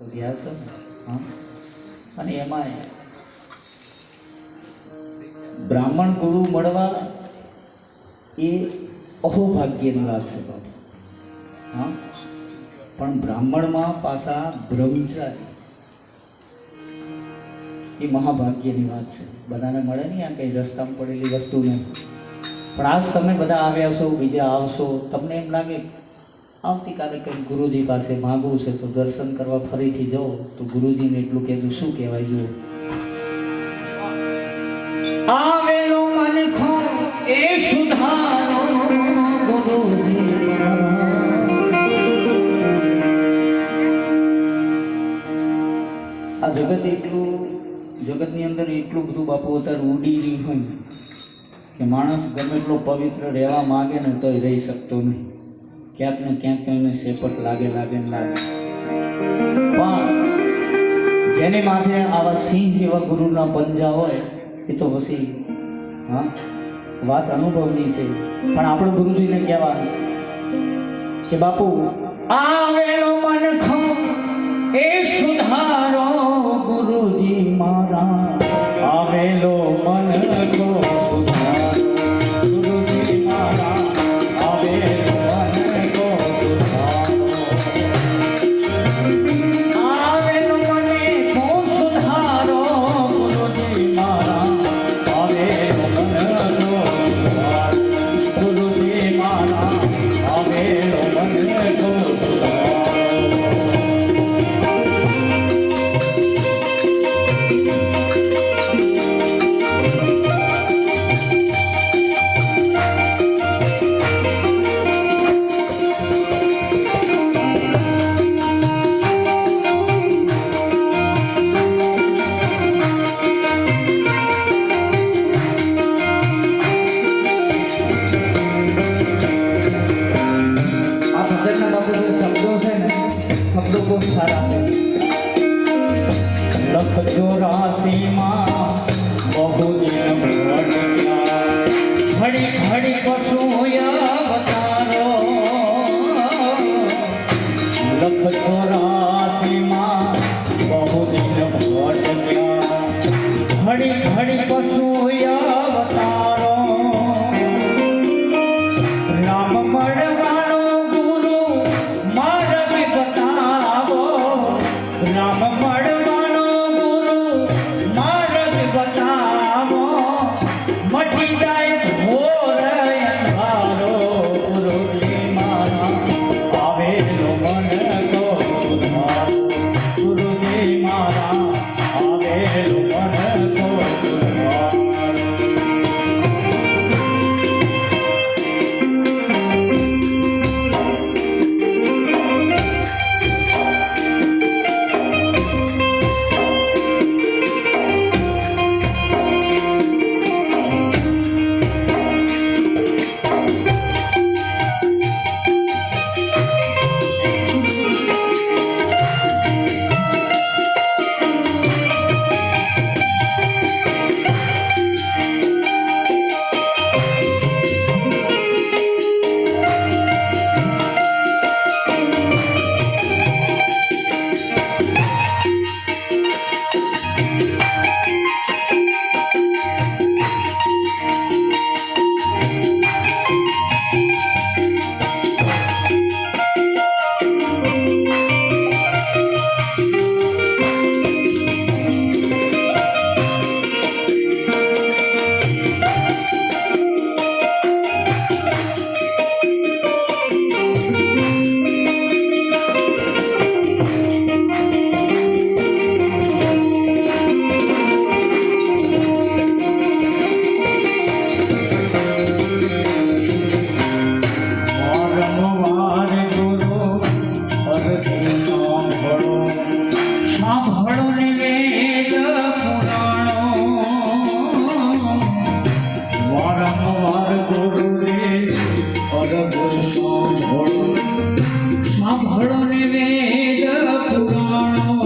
રહ્યા છો હા અને એમાં બ્રાહ્મણ ગુરુ મળવા એ અહોભાગ્યની વાત છે બાપુ હા પણ બ્રાહ્મણમાં પાછા બ્રહ્મચારી એ મહાભાગ્યની વાત છે બધાને મળે નહીં આ કંઈ રસ્તામાં પડેલી વસ્તુ નહીં પણ આજ તમે બધા આવ્યા છો બીજા આવશો તમને એમ લાગે આવતીકાલે કંઈક ગુરુજી પાસે માગવું છે તો દર્શન કરવા ફરીથી જાઓ તો ગુરુજીને એટલું કહેતું શું કહેવાય જુઓ આવેલો મનખો એ સુધારો ગુરુજી આ જગત એટલું જગતની અંદર એટલું બધું બાપુ અત્યારે ઉડી રહ્યું હોય કે માણસ ગમે એટલો પવિત્ર રહેવા માગે ને તોય રહી શકતો નહીં ક્યાંક ને ક્યાંક એને શેપટ લાગે પણ જેની માથે આવા સિંહ જેવા ગુરુના પંજા હોય એ તો પછી હા વાત અનુભવની છે પણ આપણે ગુરુજીને કહેવાનું કે બાપુ આવેલો મનખો એ સુધારો ગુરુજી મારા આવેલો મનખો સુધારો ગુરુજી મારા આવેલો મનખો સુધારો આવેલો મનખો સુધારો ગુરુજી મારા આવેલો મનખો સુધારો ગુરુજી મારા આવેલો મનખો સુધારો शब्दों को सारा लख चौरासी माँ बहु दिन घड़ी घड़ी पशुतारो लख चौरासी माँ बहु दिन घड़ी घड़ी पशुतारो राम मड़वाणो गुरु मार्ग बतावो राम मड़वाणो गुरु मार्ग बतावो मटी जाए घोर अंधारो गुरुजी मारा आवेलो मन को सुधारो गुरुजी मारा आवेलो मन को सुधारो સાંભળો ને વેદ પુરાણો